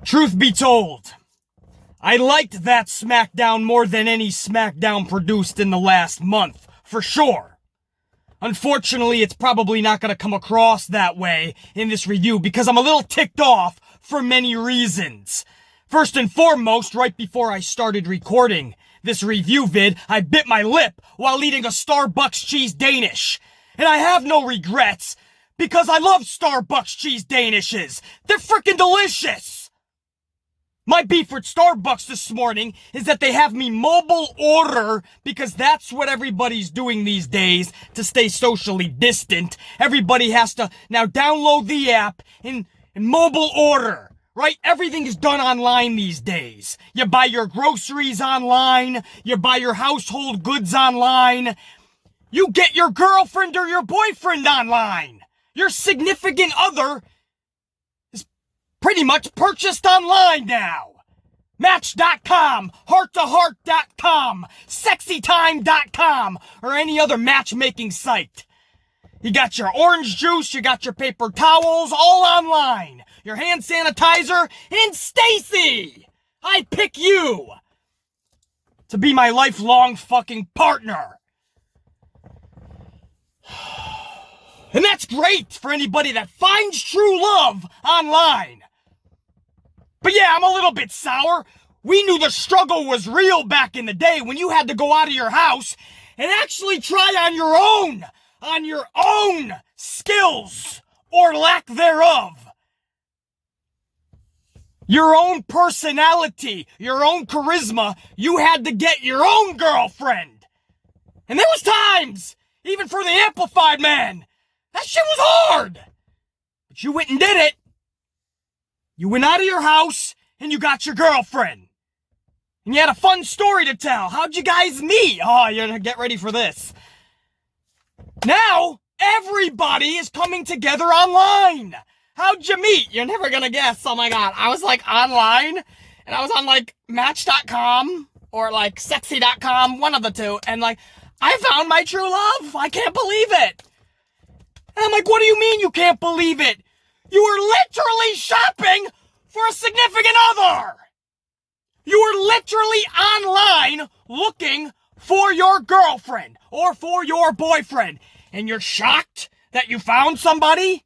Truth be told, I liked that Smackdown more than any Smackdown produced in the last month, for sure. Unfortunately, it's probably not going to come across that way in this review because I'm a little ticked off for many reasons. First and foremost, right before I started recording this review vid, I bit my lip while eating a Starbucks cheese Danish. And I have no regrets because I love Starbucks cheese Danishes. They're freaking delicious. My beef with Starbucks this morning is that they have me mobile order because that's what everybody's doing these days to stay socially distant. Everybody has to now download the app and mobile order, right? Everything is done online these days. You buy your groceries online. You buy your household goods online. You get your girlfriend or your boyfriend online. Your significant other is pretty much purchased online now. Match.com, heart-to-heart.com, sexytime.com, or any other matchmaking site. You got your orange juice, you got your paper towels, all online. Your hand sanitizer, and Stacy! I pick you to be my lifelong fucking partner. And that's great for anybody that finds true love online. But yeah, I'm a little bit sour. We knew the struggle was real back in the day when you had to go out of your house and actually try on your own skills or lack thereof. Your own personality, your own charisma, you had to get your own girlfriend. And there was times, even for the amplified man, that shit was hard. But you went and did it. You went out of your house and you got your girlfriend. And you had a fun story to tell. How'd you guys meet? Oh, you're gonna get ready for this. Now, everybody is coming together online. How'd you meet? You're never gonna guess. Oh my God. I was like online and I was on like Match.com or like Sexy.com, one of the two. And like, I found my true love. I can't believe it. And I'm like, what do you mean you can't believe it? You were literally shopping for a significant other. You were literally online looking for your girlfriend or for your boyfriend. And you're shocked that you found somebody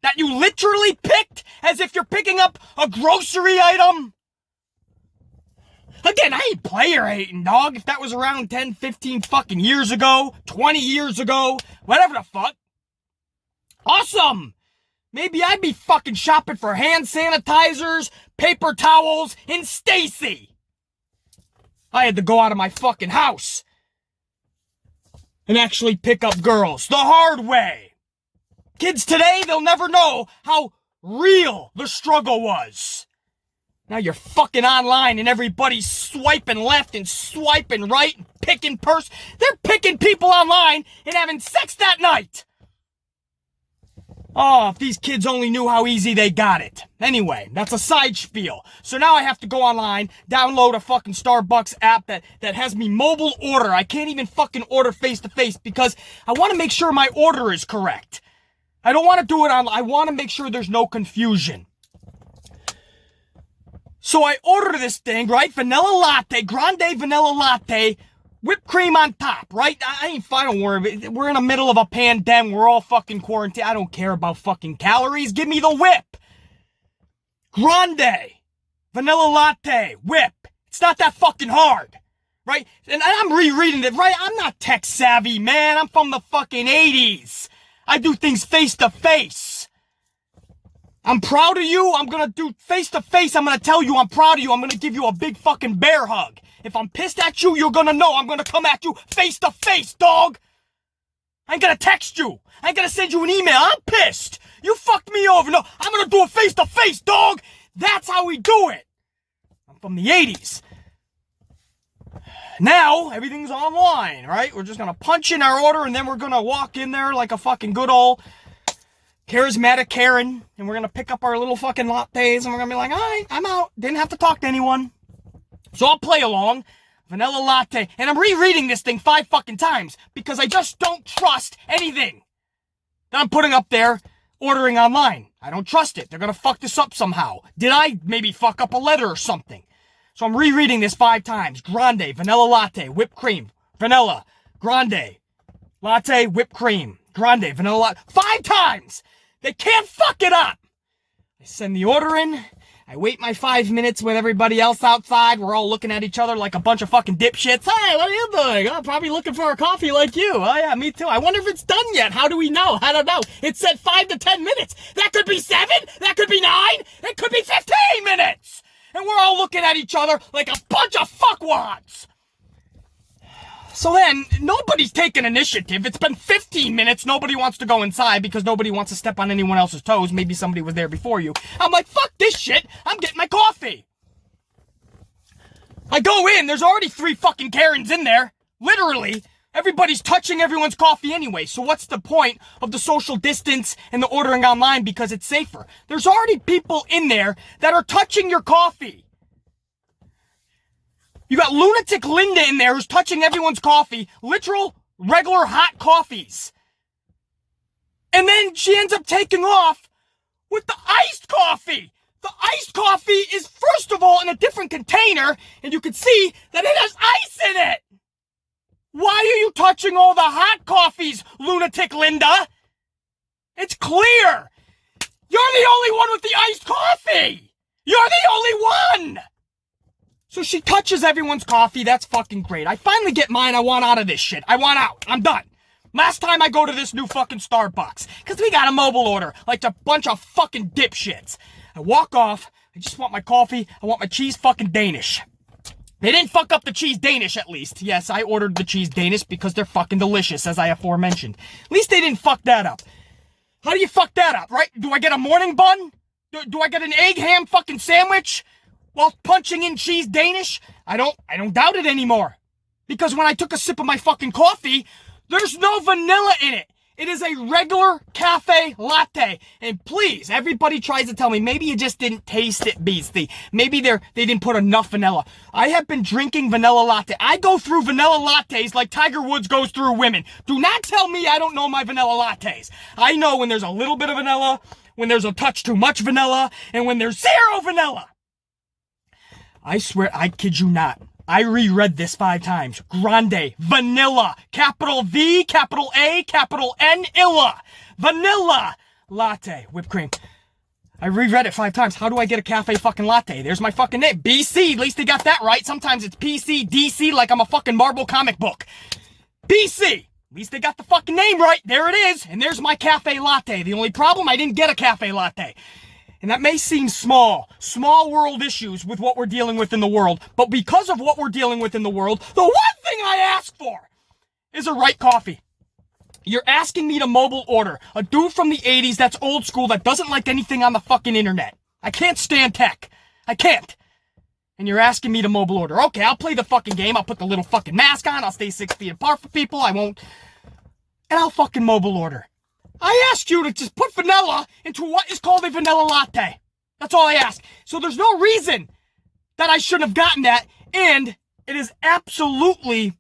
that you literally picked as if you're picking up a grocery item. Again, I ain't player hating, dog. If that was around 10, 15 fucking years ago, 20 years ago, whatever the fuck. Awesome! Maybe I'd be fucking shopping for hand sanitizers, paper towels, and Stacy. I had to go out of my fucking house and actually pick up girls the hard way. Kids today, they'll never know how real the struggle was. Now you're fucking online and everybody's swiping left and swiping right and picking They're picking people online and having sex that night. Oh, if these kids only knew how easy they got it. Anyway, that's a side spiel. So now I have to go online, download a fucking Starbucks app that has me mobile order. I can't even fucking order face to face because I want to make sure my order is correct. I don't want to do it I want to make sure there's no confusion. So I order this thing, right? Vanilla latte, grande vanilla latte, whipped cream on top, right? I ain't fine. We're in the middle of a pandemic. We're all fucking quarantined. I don't care about fucking calories. Give me the whip. Grande. Vanilla latte. Whip. It's not that fucking hard. Right? And I'm rereading it, right? I'm not tech savvy, man. I'm from the fucking 80s. I do things face to face. I'm proud of you. I'm gonna do face to face. I'm gonna tell you I'm proud of you. I'm gonna give you a big fucking bear hug. If I'm pissed at you, you're gonna know I'm gonna come at you face to face, dog. I ain't gonna text you. I ain't gonna send you an email. I'm pissed. You fucked me over. No, I'm gonna do it face to face, dog. That's how we do it. I'm from the 80s. Now, everything's online, right? We're just gonna punch in our order and then we're gonna walk in there like a fucking good old charismatic Karen. And we're gonna pick up our little fucking lattes and we're gonna be like, all right, I'm out. Didn't have to talk to anyone. So I'll play along. Vanilla latte. And I'm rereading this thing 5 fucking times because I just don't trust anything that I'm putting up there ordering online. I don't trust it. They're gonna fuck this up somehow. Did I maybe fuck up a letter or something? So I'm rereading this 5 times. Grande, vanilla latte, whipped cream, vanilla, grande, latte, whipped cream, grande, vanilla latte. 5 times! They can't fuck it up! I send the order in. I wait my 5 minutes with everybody else outside. We're all looking at each other like a bunch of fucking dipshits. Hey, what are you doing? I'm probably looking for a coffee like you. Oh yeah, me too. I wonder if it's done yet. How do we know? I don't know. It said 5 to 10 minutes. That could be 7. That could be 9. It could be 15 minutes. And we're all looking at each other like a bunch of fuckwads. So then, nobody's taking initiative. It's been 15 minutes. Nobody wants to go inside because nobody wants to step on anyone else's toes. Maybe somebody was there before you. I'm like, fuck this shit. I'm getting my coffee. I go in. There's already 3 fucking Karens in there. Literally. Everybody's touching everyone's coffee anyway. So what's the point of the social distance and the ordering online because it's safer? There's already people in there that are touching your coffee. You got lunatic Linda in there who's touching everyone's coffee. Literal, regular hot coffees. And then she ends up taking off with the iced coffee. The iced coffee is, first of all, in a different container. And you can see that it has ice in it. Why are you touching all the hot coffees, lunatic Linda? It's clear. You're the only one with the iced coffee. You're the only one. So she touches everyone's coffee. That's fucking great. I finally get mine. I want out of this shit. I want out. I'm done. Last time I go to this new fucking Starbucks. Because we got a mobile order. Like a bunch of fucking dipshits. I walk off. I just want my coffee. I want my cheese fucking Danish. They didn't fuck up the cheese Danish, at least. Yes, I ordered the cheese Danish because they're fucking delicious, as I aforementioned. At least they didn't fuck that up. How do you fuck that up, right? Do I get a morning bun? Do I get an egg ham fucking sandwich? While punching in cheese Danish? I don't doubt it anymore. Because when I took a sip of my fucking coffee, there's no vanilla in it. It is a regular cafe latte. And please, everybody tries to tell me, maybe you just didn't taste it, Beastie. Maybe they didn't put enough vanilla. I have been drinking vanilla latte. I go through vanilla lattes like Tiger Woods goes through women. Do not tell me I don't know my vanilla lattes. I know when there's a little bit of vanilla, when there's a touch too much vanilla, and when there's 0 vanilla. I swear, I kid you not. I reread this 5 times. Grande, vanilla, capital V, capital A, capital N, illa. Vanilla latte, whipped cream. I reread it 5 times. How do I get a cafe fucking latte? There's my fucking name. BC, at least they got that right. Sometimes it's PC, DC, like I'm a fucking Marvel comic book. BC, at least they got the fucking name right. There it is. And there's my cafe latte. The only problem, I didn't get a cafe latte. And that may seem small world issues with what we're dealing with in the world, but because of what we're dealing with in the world, the one thing I ask for is a right coffee. You're asking me to mobile order a dude from the 80s that's old school that doesn't like anything on the fucking internet. I can't stand tech. I can't. And you're asking me to mobile order. Okay, I'll play the fucking game. I'll put the little fucking mask on. I'll stay 6 feet apart from people. I won't. And I'll fucking mobile order. I asked you to just put vanilla into what is called a vanilla latte. That's all I ask. So there's no reason that I shouldn't have gotten that. And it is absolutely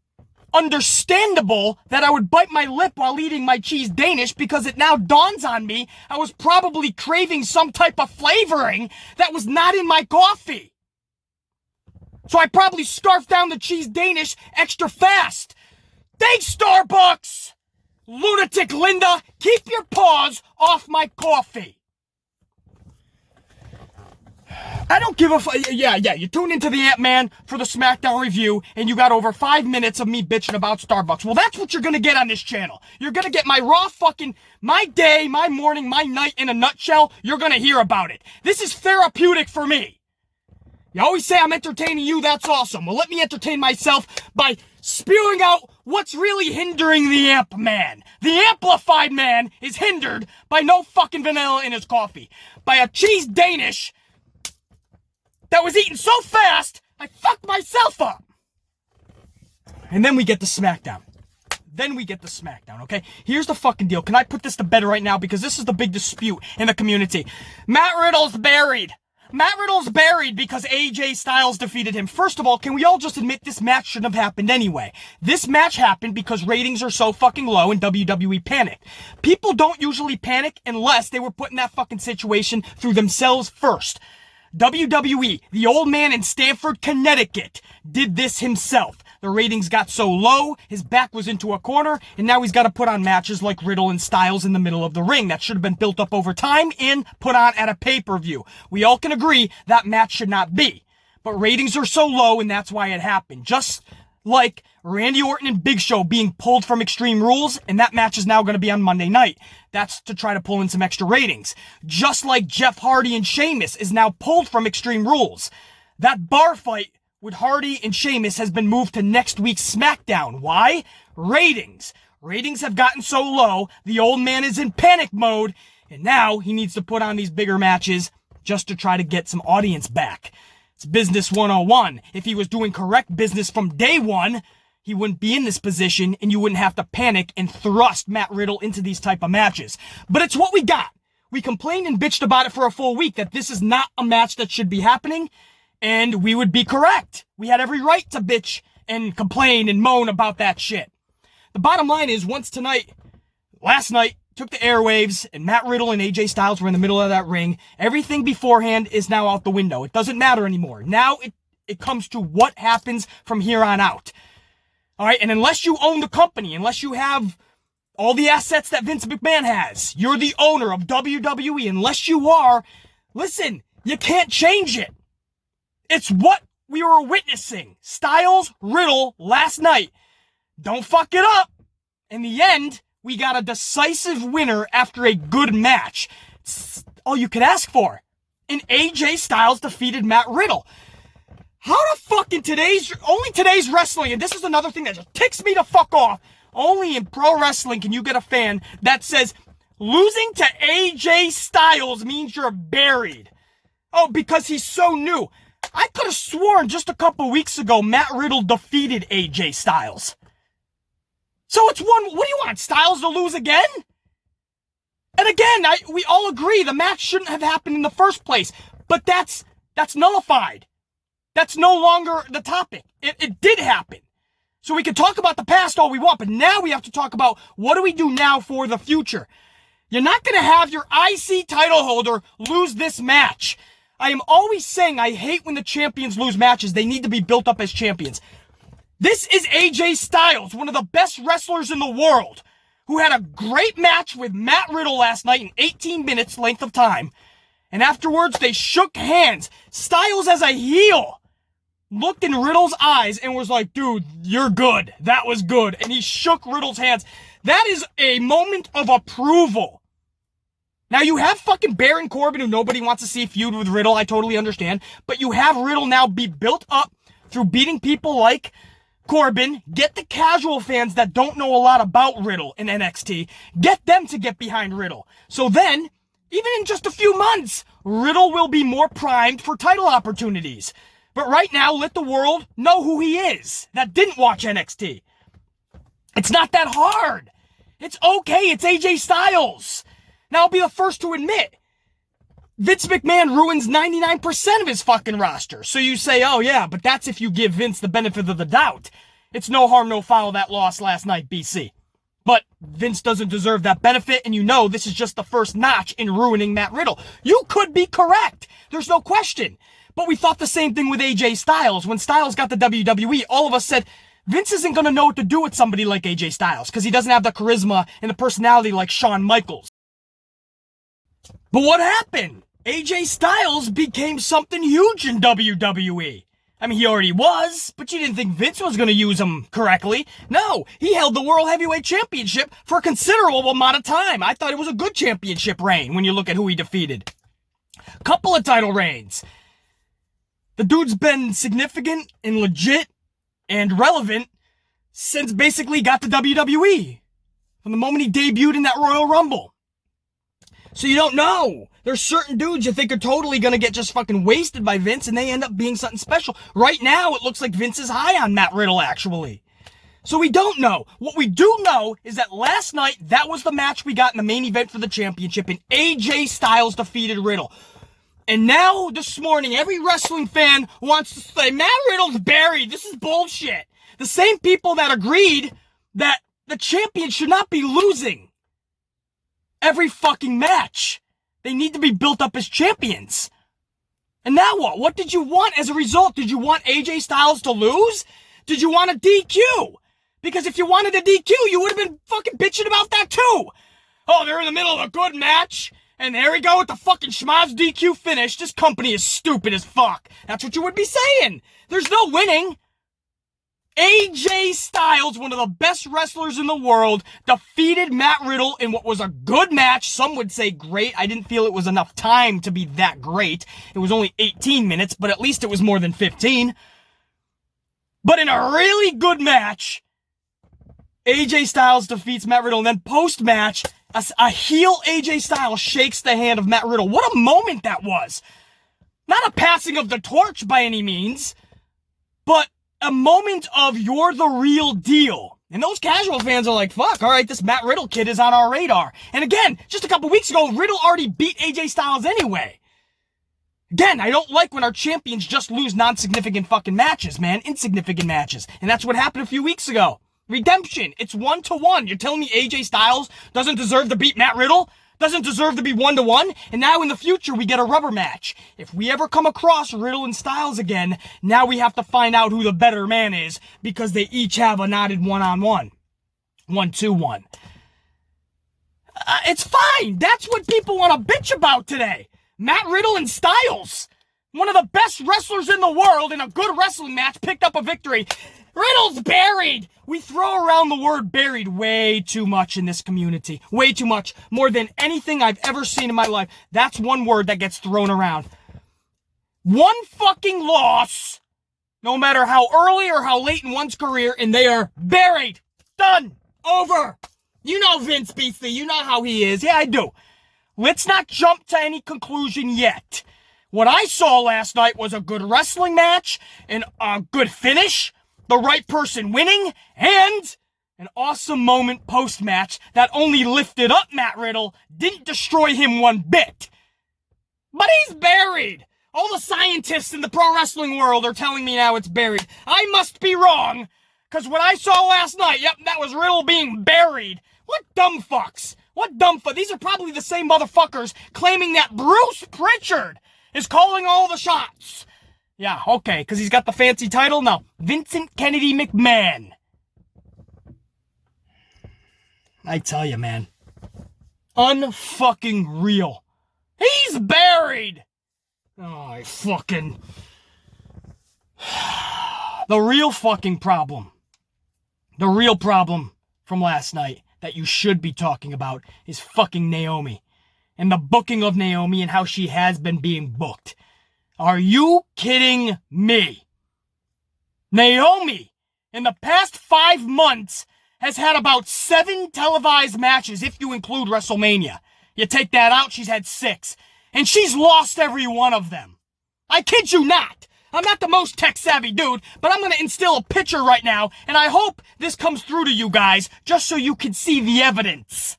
understandable that I would bite my lip while eating my cheese Danish because it now dawns on me I was probably craving some type of flavoring that was not in my coffee. So I probably scarfed down the cheese Danish extra fast. Thanks, Starbucks! Lunatic Linda, keep your paws off my coffee. I don't give a yeah, you tuned into the Ant-Man for the Smackdown review, and you got over 5 minutes of me bitching about Starbucks. Well, that's what you're gonna get on this channel. You're gonna get my raw fucking, my day, my morning, my night in a nutshell. You're gonna hear about it. This is therapeutic for me. You always say I'm entertaining you, that's awesome. Well, let me entertain myself by spewing out what's really hindering the Amp Man. The amplified man is hindered by no fucking vanilla in his coffee. By a cheese Danish that was eaten so fast, I fucked myself up. And then we get the Smackdown. Okay? Here's the fucking deal. Can I put this to bed right now? Because this is the big dispute in the community. Matt Riddle's buried. Matt Riddle's buried because AJ Styles defeated him. First of all, can we all just admit this match shouldn't have happened anyway? This match happened because ratings are so fucking low and WWE panicked. People don't usually panic unless they were put in that fucking situation through themselves first. WWE, the old man in Stamford, Connecticut, did this himself. The ratings got so low, his back was into a corner, and now he's got to put on matches like Riddle and Styles in the middle of the ring. That should have been built up over time and put on at a pay-per-view. We all can agree that match should not be. But ratings are so low, and that's why it happened. Just like Randy Orton and Big Show being pulled from Extreme Rules, and that match is now going to be on Monday night. That's to try to pull in some extra ratings. Just like Jeff Hardy and Sheamus is now pulled from Extreme Rules. That bar fight with Hardy and Sheamus has been moved to next week's Smackdown. Why? Ratings. Ratings have gotten so low, the old man is in panic mode, and now he needs to put on these bigger matches just to try to get some audience back. It's business 101. If he was doing correct business from day one, he wouldn't be in this position, and you wouldn't have to panic and thrust Matt Riddle into these type of matches. But it's what we got. We complained and bitched about it for a full week that this is not a match that should be happening, and we would be correct. We had every right to bitch and complain and moan about that shit. The bottom line is, last night, took the airwaves, and Matt Riddle and AJ Styles were in the middle of that ring. Everything beforehand is now out the window. It doesn't matter anymore. Now it comes to what happens from here on out. All right, and unless you own the company, unless you have all the assets that Vince McMahon has, you're the owner of WWE. Unless you are, listen, you can't change it. It's what we were witnessing. Styles, Riddle, last night. Don't fuck it up. In the end, we got a decisive winner after a good match. It's all you could ask for. And AJ Styles defeated Matt Riddle. How the fuck in today's wrestling, and this is another thing that just ticks me the fuck off, only in pro wrestling can you get a fan that says, losing to AJ Styles means you're buried. Oh, because he's so new. I could have sworn just a couple weeks ago Matt Riddle defeated AJ Styles. So it's what do you want, Styles to lose again? And again, we all agree the match shouldn't have happened in the first place, but that's nullified. That's no longer the topic. It did happen. So we can talk about the past all we want, but now we have to talk about what do we do now for the future. You're not going to have your IC title holder lose this match. I am always saying I hate when the champions lose matches. They need to be built up as champions. This is AJ Styles, one of the best wrestlers in the world, who had a great match with Matt Riddle last night in 18 minutes length of time. And afterwards, they shook hands. Styles as a heel looked in Riddle's eyes and was like, dude, you're good. That was good. And he shook Riddle's hands. That is a moment of approval. Now, you have fucking Baron Corbin, who nobody wants to see feud with Riddle. I totally understand. But you have Riddle now be built up through beating people like Corbin. Get the casual fans that don't know a lot about Riddle in NXT. Get them to get behind Riddle. So then, even in just a few months, Riddle will be more primed for title opportunities. But right now, let the world know who he is that didn't watch NXT. It's not that hard. It's okay. It's AJ Styles. Now, I'll be the first to admit, Vince McMahon ruins 99% of his fucking roster. So you say, oh yeah, but that's if you give Vince the benefit of the doubt. It's no harm, no foul that loss last night, BC. But Vince doesn't deserve that benefit, and you know this is just the first notch in ruining Matt Riddle. You could be correct. There's no question. But we thought the same thing with AJ Styles. When Styles got the WWE, all of us said, Vince isn't going to know what to do with somebody like AJ Styles because he doesn't have the charisma and the personality like Shawn Michaels. But what happened? AJ Styles became something huge in WWE. I mean, he already was, but you didn't think Vince was going to use him correctly. No, he held the World Heavyweight Championship for a considerable amount of time. I thought it was a good championship reign when you look at who he defeated. Couple of title reigns. The dude's been significant and legit and relevant since basically got to WWE. From the moment he debuted in that Royal Rumble. So you don't know. There's certain dudes you think are totally going to get just fucking wasted by Vince and they end up being something special. Right now, it looks like Vince is high on Matt Riddle, actually. So we don't know. What we do know is that last night, that was the match we got in the main event for the championship, and AJ Styles defeated Riddle. And now, this morning, every wrestling fan wants to say, Matt Riddle's buried. This is bullshit. The same people that agreed that the champion should not be losing every fucking match. They need to be built up as champions. And now what? What did you want as a result? Did you want AJ Styles to lose? Did you want a DQ? Because if you wanted a DQ, you would have been fucking bitching about that too. Oh, they're in the middle of a good match, and there we go with the fucking schmoz DQ finish. This company is stupid as fuck. That's what you would be saying. There's no winning. AJ Styles, one of the best wrestlers in the world, defeated Matt Riddle in what was a good match. Some would say great. I didn't feel it was enough time to be that great. It was only 18 minutes, but at least it was more than 15. But in a really good match, AJ Styles defeats Matt Riddle, and then post-match, a heel AJ Styles shakes the hand of Matt Riddle. What a moment that was. Not a passing of the torch by any means, but a moment of you're the real deal. And those casual fans are like, fuck, all right, this Matt Riddle kid is on our radar. And again, just a couple weeks ago, Riddle already beat AJ Styles anyway. Again, I don't like when our champions just lose non-significant fucking matches, man. Insignificant matches. And that's what happened a few weeks ago. Redemption. It's 1-1. You're telling me AJ Styles doesn't deserve to beat Matt Riddle? Doesn't deserve to be 1-1? And now in the future, we get a rubber match. If we ever come across Riddle and Styles again, now we have to find out who the better man is, because they each have a knotted one-on-one. 1-2-1. It's fine. That's what people want to bitch about today. Matt Riddle and Styles, one of the best wrestlers in the world in a good wrestling match, picked up a victory. Riddle's buried. We throw around the word buried way too much in this community. Way too much. More than anything I've ever seen in my life. That's one word that gets thrown around. One fucking loss, no matter how early or how late in one's career, and they are buried. Done. Over. You know Vince Beasley. You know how he is. Yeah, I do. Let's not jump to any conclusion yet. What I saw last night was a good wrestling match, and a good finish, the right person winning, and an awesome moment post-match that only lifted up Matt Riddle, didn't destroy him one bit. But he's buried. All the scientists in the pro wrestling world are telling me now it's buried. I must be wrong, because what I saw last night, yep, that was Riddle being buried. What dumb fucks. What dumb fuck. These are probably the same motherfuckers claiming that Bruce Pritchard is calling all the shots. Yeah, okay, because he's got the fancy title? No, Vincent Kennedy McMahon. I tell you, man. Unfucking real. He's buried! Oh, I fucking... The real fucking problem. The real problem from last night that you should be talking about is fucking Naomi. And the booking of Naomi and how she has been being booked. Are you kidding me? Naomi, in the past 5 months, has had about 7 televised matches, if you include WrestleMania. You take that out, she's had 6. And she's lost every one of them. I kid you not. I'm not the most tech-savvy dude, but I'm gonna instill a picture right now, and I hope this comes through to you guys, just so you can see the evidence.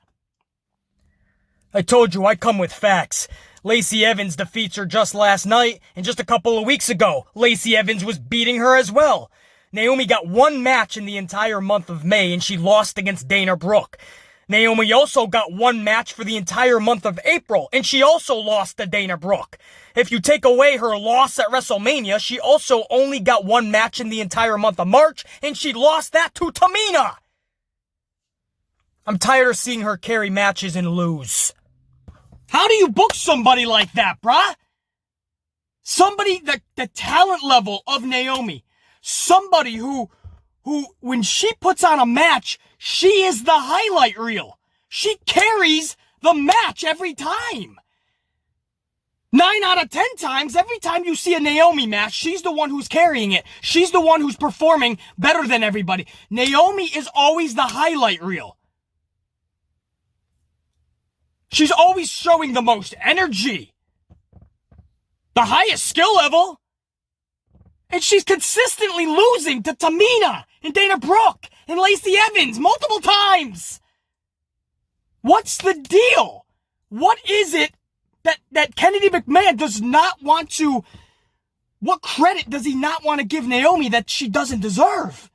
I told you I come with facts. Lacey Evans defeats her just last night, and just a couple of weeks ago, Lacey Evans was beating her as well. Naomi got 1 match in the entire month of May, and she lost against Dana Brooke. Naomi also got 1 match for the entire month of April, and she also lost to Dana Brooke. If you take away her loss at WrestleMania, she also only got 1 match in the entire month of March, and she lost that to Tamina. I'm tired of seeing her carry matches and lose. How do you book somebody like that, bruh? Somebody, the talent level of Naomi. Somebody who, when she puts on a match, she is the highlight reel. She carries the match every time. 9 out of 10 times, every time you see a Naomi match, she's the one who's carrying it. She's the one who's performing better than everybody. Naomi is always the highlight reel. She's always showing the most energy. The highest skill level. And she's consistently losing to Tamina and Dana Brooke and Lacey Evans multiple times. What's the deal? What is it that that Kennedy McMahon does not want to, what credit does he not want to give Naomi that she doesn't deserve?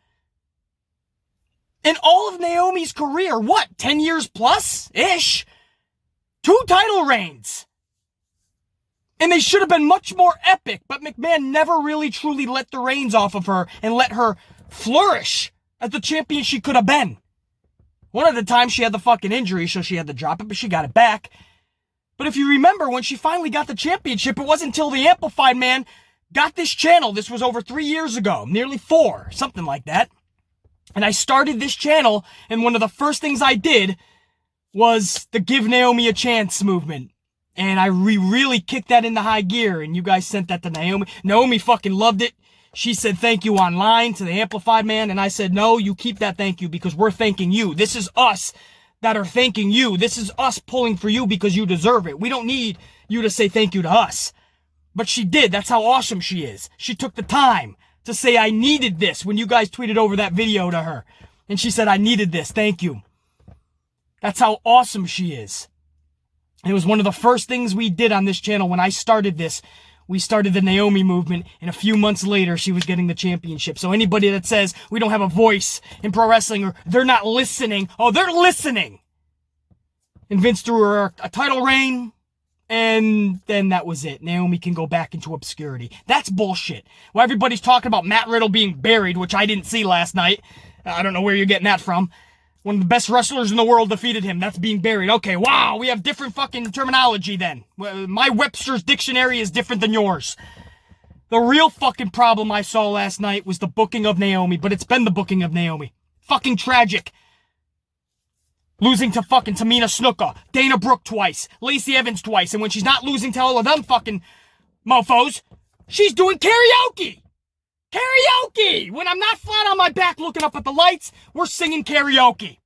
In all of Naomi's career, what, 10 years plus-ish? 2 title reigns. And they should have been much more epic, but McMahon never really truly let the reins off of her and let her flourish as the champion she could have been. One of the times she had the fucking injury, so she had to drop it, but she got it back. But if you remember, when she finally got the championship, it wasn't until the Amplified Man got this channel. This was over 3 years ago, nearly 4, something like that. And I started this channel, and one of the first things I did was the Give Naomi a Chance movement. And we really kicked that into high gear, and you guys sent that to Naomi. Naomi fucking loved it. She said thank you online to the Amplified Man, and I said, no, you keep that thank you because we're thanking you. This is us that are thanking you. This is us pulling for you because you deserve it. We don't need you to say thank you to us. But she did. That's how awesome she is. She took the time to say, I needed this when you guys tweeted over that video to her. And she said, I needed this. Thank you. That's how awesome she is. It was one of the first things we did on this channel when I started this. We started the Naomi movement, and a few months later, she was getting the championship. So anybody that says we don't have a voice in pro wrestling or they're not listening, oh, they're listening. And Vince threw her a title reign, and then that was it. Naomi can go back into obscurity. That's bullshit. Well, everybody's talking about Matt Riddle being buried, which I didn't see last night. I don't know where you're getting that from. One of the best wrestlers in the world defeated him. That's being buried. Okay, wow, we have different fucking terminology then. My Webster's dictionary is different than yours. The real fucking problem I saw last night was the booking of Naomi, but it's been the booking of Naomi. Fucking tragic. Losing to fucking Tamina Snuka, Dana Brooke twice, Lacey Evans twice, and when she's not losing to all of them fucking mofos, she's doing karaoke! Karaoke! When I'm not flat on my back looking up at the lights, we're singing karaoke.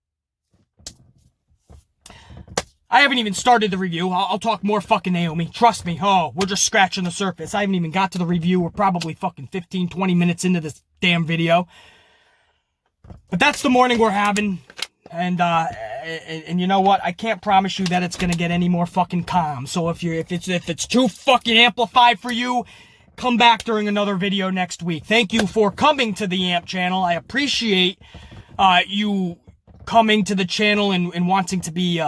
I haven't even started the review. I'll talk more fucking Naomi. Trust me. Oh, we're just scratching the surface. I haven't even got to the review. We're probably fucking 15, 20 minutes into this damn video. But that's the morning we're having. And you know what? I can't promise you that it's gonna get any more fucking calm. So if it's too fucking amplified for you, come back during another video next week. Thank you for coming to the AMP channel. I appreciate you coming to the channel and wanting to be,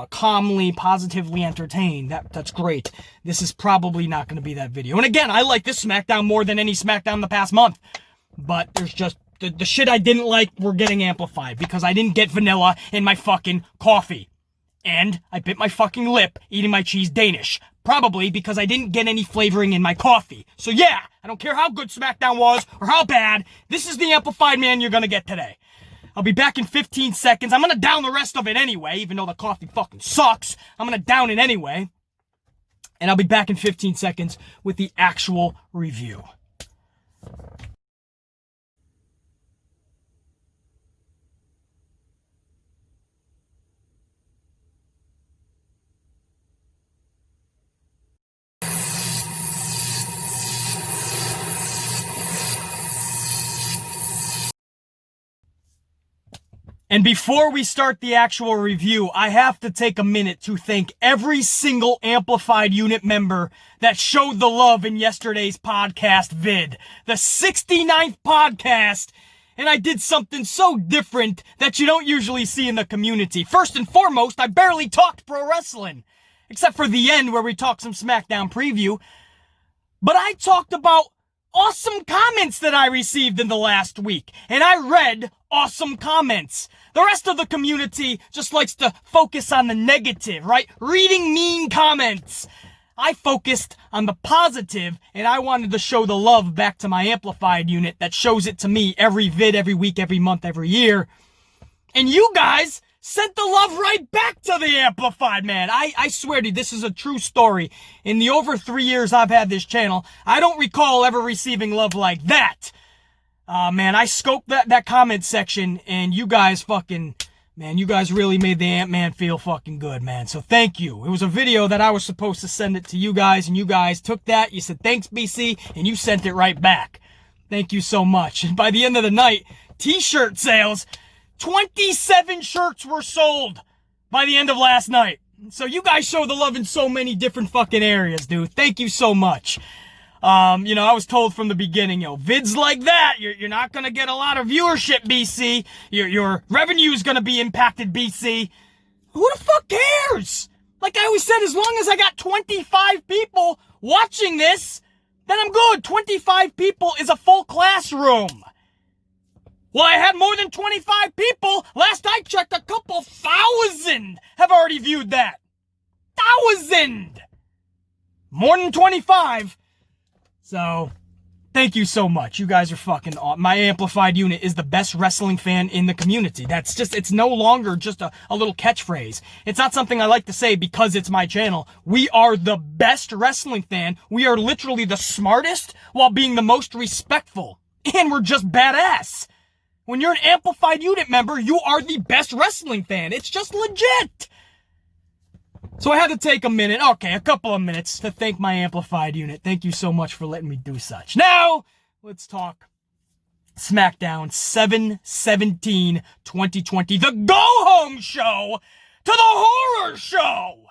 calmly, positively entertained. That's great. This is probably not going to be that video. And again, I like this Smackdown more than any Smackdown in the past month. But there's just the shit I didn't like were getting amplified because I didn't get vanilla in my fucking coffee. And I bit my fucking lip eating my cheese Danish. Probably because I didn't get any flavoring in my coffee. So yeah, I don't care how good Smackdown was or how bad, this is the Amplified Man you're gonna get today. I'll be back in 15 seconds. I'm gonna down the rest of it anyway, even though the coffee fucking sucks. I'm gonna down it anyway. And I'll be back in 15 seconds with the actual review. And before we start the actual review, I have to take a minute to thank every single Amplified Unit member that showed the love in yesterday's podcast vid. The 69th podcast, and I did something so different that you don't usually see in the community. First and foremost, I barely talked pro wrestling, except for the end where we talked some Smackdown preview. But I talked about awesome comments that I received in the last week, and I read awesome comments. The rest of the community just likes to focus on the negative, right? Reading mean comments. I focused on the positive, and I wanted to show the love back to my Amplified unit that shows it to me every vid, every week, every month, every year. And you guys sent the love right back to the Amplified Man. I swear to you, this is a true story. In the over 3 years I've had this channel, I don't recall ever receiving love like that. Man, I scoped that comment section, and you guys you guys really made the Ant-Man feel fucking good, man. So thank you. It was a video that I was supposed to send it to you guys, and you guys took that. You said, thanks, BC, and you sent it right back. Thank you so much. And by the end of the night, t-shirt sales, 27 shirts were sold by the end of last night. So you guys show the love in so many different fucking areas, dude. Thank you so much. I was told from the beginning, vids like that, you're not gonna get a lot of viewership, BC. Your revenue's gonna be impacted, BC. Who the fuck cares? Like I always said, as long as I got 25 people watching this, then I'm good. 25 people is a full classroom. Well, I had more than 25 people. Last I checked, a couple thousand have already viewed that. 1,000! More than 25. So, thank you so much. You guys are fucking awesome. My amplified unit is the best wrestling fan in the community. It's no longer just a little catchphrase. It's not something I like to say because it's my channel. We are the best wrestling fan. We are literally the smartest while being the most respectful. And we're just badass. When you're an amplified unit member, you are the best wrestling fan. It's just legit. So I had to take a couple of minutes to thank my amplified unit. Thank you so much for letting me do such. Now, let's talk Smackdown 7/17/2020, the go-home show to the horror show.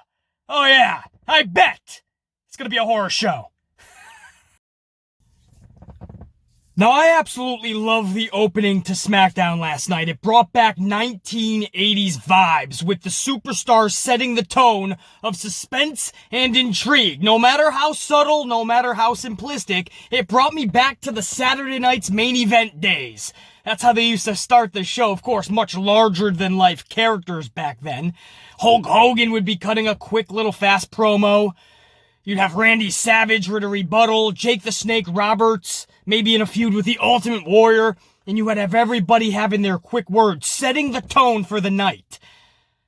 Oh yeah, I bet it's gonna be a horror show. Now, I absolutely love the opening to Smackdown last night. It brought back 1980s vibes with the superstars setting the tone of suspense and intrigue. No matter how subtle, no matter how simplistic, it brought me back to the Saturday night's main event days. That's how they used to start the show. Of course, much larger than life characters back then. Hulk Hogan would be cutting a quick little fast promo. You'd have Randy Savage with a rebuttal, Jake the Snake Roberts, maybe in a feud with the Ultimate Warrior, and you would have everybody having their quick words, setting the tone for the night.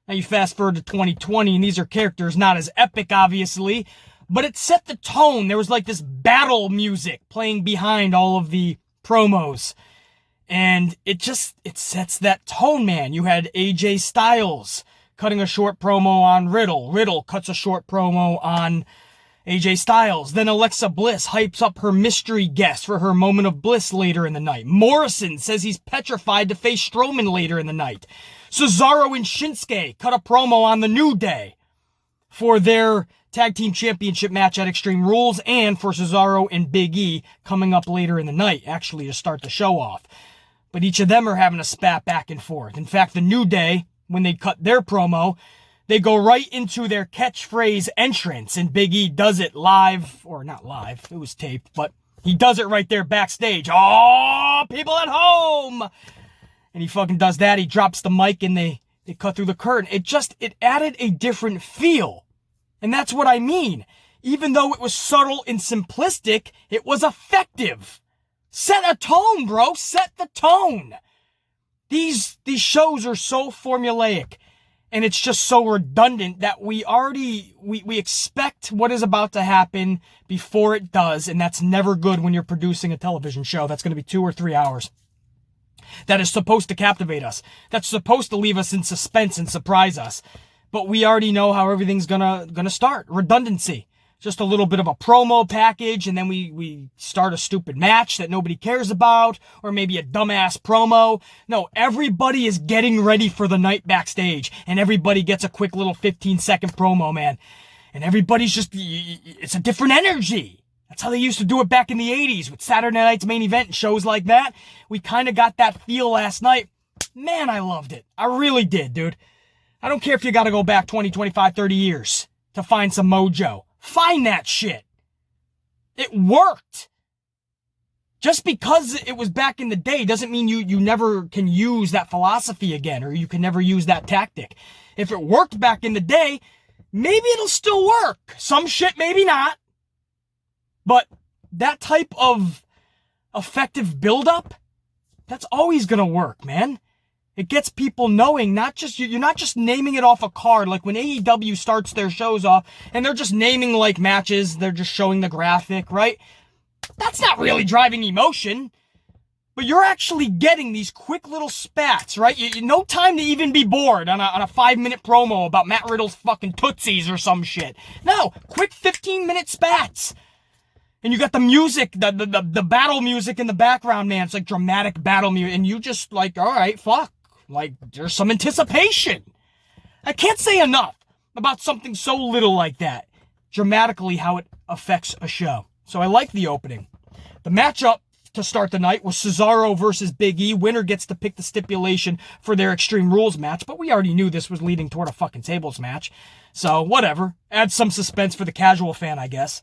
Now you fast forward to 2020, and these are characters not as epic, obviously, but it set the tone. There was like this battle music playing behind all of the promos, and it sets that tone, man. You had AJ Styles cutting a short promo on Riddle. Riddle cuts a short promo on AJ Styles. Then Alexa Bliss hypes up her mystery guest for her moment of bliss later in the night. Morrison says he's petrified to face Strowman later in the night. Cesaro and Shinsuke cut a promo on the New Day for their tag team championship match at Extreme Rules, and for Cesaro and Big E coming up later in the night, actually to start the show off. But each of them are having a spat back and forth. In fact, the New Day, when they cut their promo, they go right into their catchphrase entrance, and Big E does it live, or not live, it was taped, but he does it right there backstage. Oh, people at home! And he fucking does that, he drops the mic, and they cut through the curtain. It added a different feel. And that's what I mean. Even though it was subtle and simplistic, it was effective. Set a tone, bro, set the tone. These shows are so formulaic. And it's just so redundant that we expect what is about to happen before it does. And that's never good when you're producing a television show that's going to be 2 or 3 hours. That is supposed to captivate us. That's supposed to leave us in suspense and surprise us. But we already know how everything's gonna start. Redundancy. Just a little bit of a promo package, and then we start a stupid match that nobody cares about, or maybe a dumbass promo. No, everybody is getting ready for the night backstage, and everybody gets a quick little 15-second promo, man. And everybody's just, it's a different energy. That's how they used to do it back in the 80s with Saturday Night's Main Event and shows like that. We kind of got that feel last night. Man, I loved it. I really did, dude. I don't care if you got to go back 20, 25, 30 years to find some mojo. Find that shit. It worked. Just because it was back in the day doesn't mean you never can use that philosophy again, or you can never use that tactic. If it worked back in the day, maybe it'll still work. Some shit, maybe not. But that type of effective buildup, that's always gonna work, man. It gets people knowing, you're not just naming it off a card, like when AEW starts their shows off, and they're just naming like matches, they're just showing the graphic, right? That's not really driving emotion, but you're actually getting these quick little spats, right? No time to even be bored on a 5-minute promo about Matt Riddle's fucking Tootsies or some shit. No, quick 15-minute spats. And you got the music, the battle music in the background, man. It's like dramatic battle music, and you just like, all right, fuck. Like, there's some anticipation. I can't say enough. about something so little like that. Dramatically how it affects a show. So I like the opening. The matchup to start the night was Cesaro versus Big E. Winner gets to pick the stipulation for their Extreme Rules match, but we already knew this was leading toward a fucking tables match. So whatever. Add some suspense for the casual fan, I guess.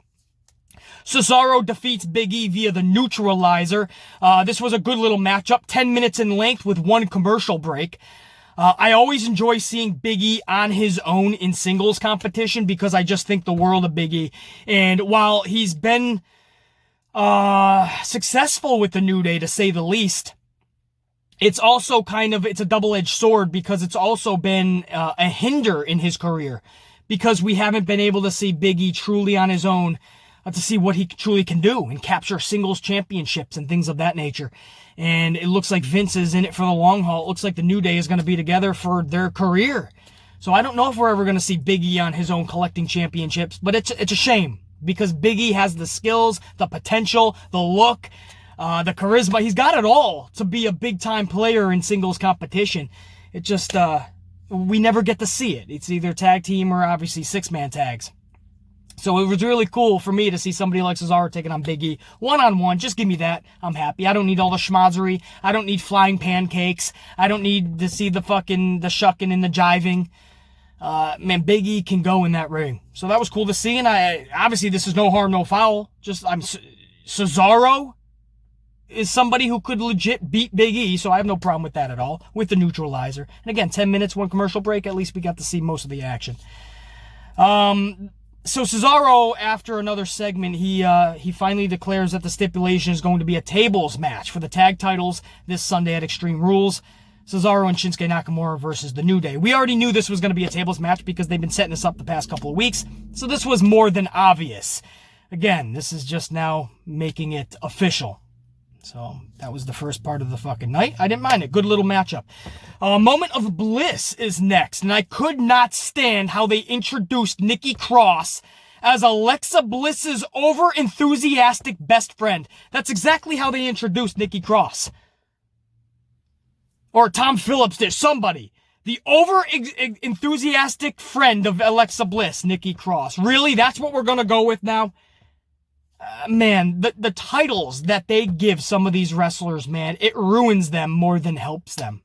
Cesaro defeats Big E via the neutralizer. This was a good little matchup, 10 minutes in length with one commercial break. I always enjoy seeing Big E on his own in singles competition because I just think the world of Big E. And while he's been successful with the New Day, to say the least, it's also it's a double-edged sword because it's also been a hinder in his career because we haven't been able to see Big E truly on his own to see what he truly can do and capture singles championships and things of that nature. And it looks like Vince is in it for the long haul. It looks like the New Day is going to be together for their career. So I don't know if we're ever going to see Big E on his own collecting championships, but it's a shame because Big E has the skills, the potential, the look, the charisma. He's got it all to be a big-time player in singles competition. It just, we never get to see it. It's either tag team or obviously six-man tags. So it was really cool for me to see somebody like Cesaro taking on Big E. One-on-one, just give me that. I'm happy. I don't need all the schmozzery. I don't need flying pancakes. I don't need to see the shucking and the jiving. Man, Big E can go in that ring. So that was cool to see. And obviously this is no harm, no foul. Cesaro is somebody who could legit beat Big E. So I have no problem with that at all. With the neutralizer. And again, 10 minutes, one commercial break. At least we got to see most of the action. So Cesaro, after another segment, he finally declares that the stipulation is going to be a tables match for the tag titles this Sunday at Extreme Rules. Cesaro and Shinsuke Nakamura versus the New Day. We already knew this was going to be a tables match because they've been setting this up the past couple of weeks. So this was more than obvious. Again, this is just now making it official. So that was the first part of the fucking night. I didn't mind it. Good little matchup. Moment of Bliss is next. And I could not stand how they introduced Nikki Cross as Alexa Bliss's over-enthusiastic best friend. That's exactly how they introduced Nikki Cross. Or Tom Phillips did. Somebody. The over-enthusiastic friend of Alexa Bliss, Nikki Cross. Really? That's what we're going to go with now? Man, the titles that they give some of these wrestlers, man, it ruins them more than helps them.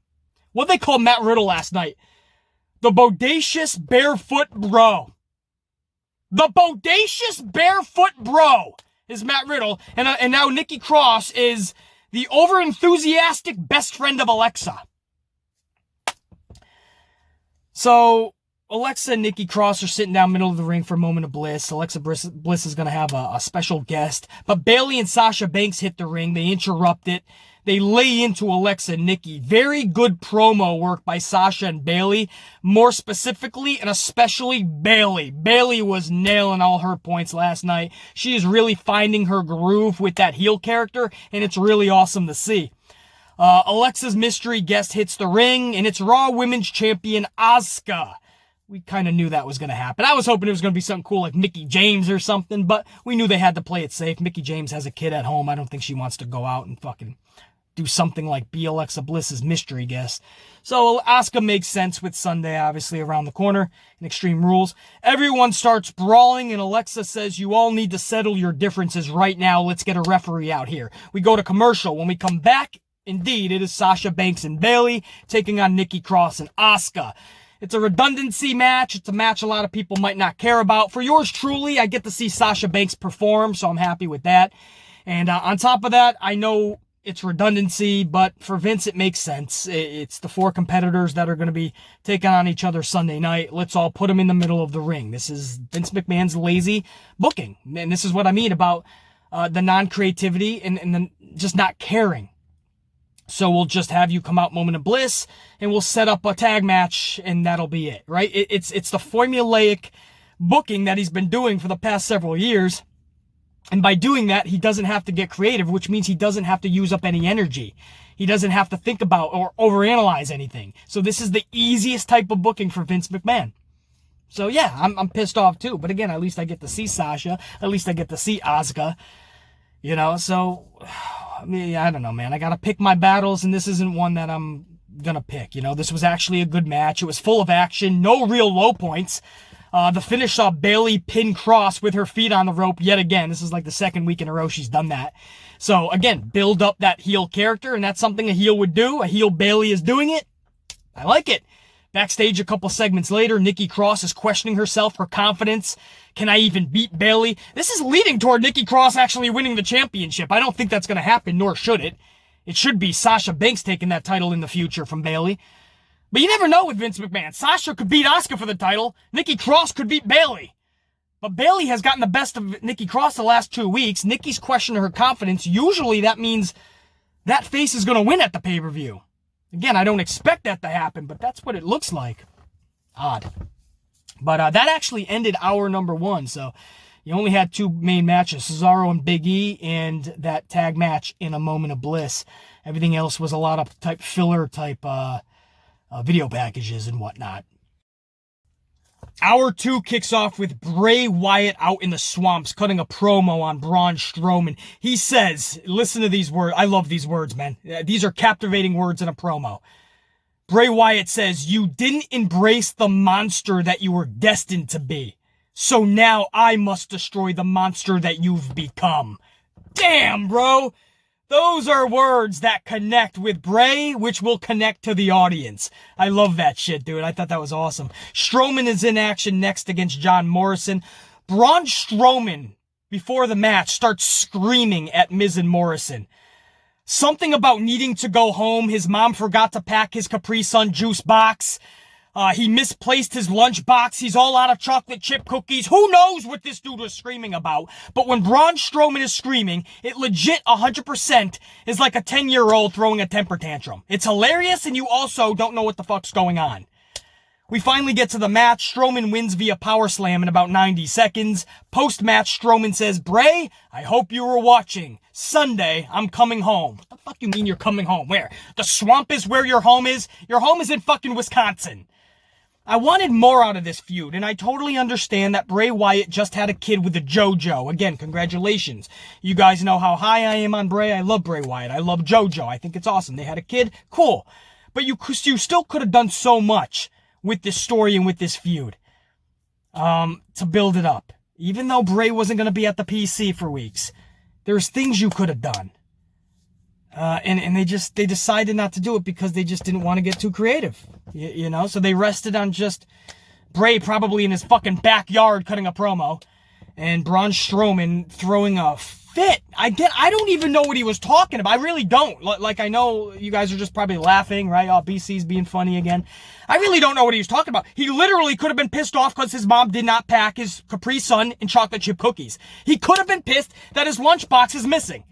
What they called Matt Riddle last night? The Bodacious Barefoot Bro. The Bodacious Barefoot Bro is Matt Riddle. And now Nikki Cross is the over-enthusiastic best friend of Alexa. So Alexa and Nikki Cross are sitting down middle of the ring for a moment of bliss. Alexa Bliss is going to have a special guest. But Bayley and Sasha Banks hit the ring. They interrupt it. They lay into Alexa and Nikki. Very good promo work by Sasha and Bayley. More specifically and especially Bayley. Bayley was nailing all her points last night. She is really finding her groove with that heel character, and it's really awesome to see. Alexa's mystery guest hits the ring, and it's Raw Women's Champion Asuka. We kind of knew that was going to happen. I was hoping it was going to be something cool like Mickie James or something, but we knew they had to play it safe. Mickie James has a kid at home. I don't think she wants to go out and fucking do something like be Alexa Bliss's mystery guest. So Asuka makes sense with Sunday, obviously, around the corner in Extreme Rules. Everyone starts brawling, and Alexa says, you all need to settle your differences right now. Let's get a referee out here. We go to commercial. When we come back, indeed, it is Sasha Banks and Bayley taking on Nikki Cross and Asuka. It's a redundancy match. It's a match a lot of people might not care about. For yours truly, I get to see Sasha Banks perform, so I'm happy with that. And on top of that, I know it's redundancy, but for Vince, it makes sense. It's the four competitors that are going to be taking on each other Sunday night. Let's all put them in the middle of the ring. This is Vince McMahon's lazy booking. And this is what I mean about the non-creativity and just not caring. So we'll just have you come out Moment of Bliss, and we'll set up a tag match, and that'll be it, right? It's the formulaic booking that he's been doing for the past several years. And by doing that, he doesn't have to get creative, which means he doesn't have to use up any energy. He doesn't have to think about or overanalyze anything. So this is the easiest type of booking for Vince McMahon. So yeah, I'm pissed off too. But again, at least I get to see Sasha. At least I get to see Asuka. You know, so I mean, I don't know, man. I got to pick my battles, and this isn't one that I'm going to pick. You know, this was actually a good match. It was full of action, no real low points. The finish saw Bayley pin Cross with her feet on the rope yet again. This is like the second week in a row she's done that. So again, build up that heel character, and that's something a heel would do. A heel Bayley is doing it. I like it. Backstage a couple segments later, Nikki Cross is questioning herself, her confidence. Can I even beat Bayley? This is leading toward Nikki Cross actually winning the championship. I don't think that's going to happen, nor should it. It should be Sasha Banks taking that title in the future from Bayley. But you never know with Vince McMahon. Sasha could beat Asuka for the title. Nikki Cross could beat Bayley. But Bayley has gotten the best of Nikki Cross the last 2 weeks. Nikki's questioning her confidence. Usually that means that face is going to win at the pay-per-view. Again, I don't expect that to happen, but that's what it looks like. Odd. But that actually ended hour number 1, so you only had 2 main matches, Cesaro and Big E, and that tag match in a Moment of Bliss. Everything else was a lot of filler type video packages and whatnot. Hour 2 kicks off with Bray Wyatt out in the swamps, cutting a promo on Braun Strowman. He says, listen to these words. I love these words, man. These are captivating words in a promo. Bray Wyatt says, you didn't embrace the monster that you were destined to be. So now I must destroy the monster that you've become. Damn, bro. Those are words that connect with Bray, which will connect to the audience. I love that shit, dude. I thought that was awesome. Strowman is in action next against John Morrison. Braun Strowman, before the match, starts screaming at Miz and Morrison. Something about needing to go home. His mom forgot to pack his Capri Sun juice box. He misplaced his lunchbox. He's all out of chocolate chip cookies. Who knows what this dude was screaming about? But when Braun Strowman is screaming, it legit 100% is like a 10-year-old throwing a temper tantrum. It's hilarious, and you also don't know what the fuck's going on. We finally get to the match. Strowman wins via power slam in about 90 seconds. Post-match, Strowman says, Bray, I hope you were watching. Sunday, I'm coming home. What the fuck you mean you're coming home? Where? The swamp is where your home is? Your home is in fucking Wisconsin. I wanted more out of this feud, and I totally understand that Bray Wyatt just had a kid with a JoJo. Again, congratulations. You guys know how high I am on Bray. I love Bray Wyatt. I love JoJo. I think it's awesome. They had a kid. Cool. But you still could have done so much with this story and with this feud to build it up. Even though Bray wasn't going to be at the PC for weeks, there's things you could have done. And they decided not to do it because they just didn't want to get too creative, you know? So they rested on just Bray probably in his fucking backyard cutting a promo and Braun Strowman throwing a fit. I don't even know what he was talking about. I really don't. Like, I know you guys are just probably laughing, right? Oh, BC's being funny again. I really don't know what he was talking about. He literally could have been pissed off because his mom did not pack his Capri Sun and chocolate chip cookies. He could have been pissed that his lunchbox is missing.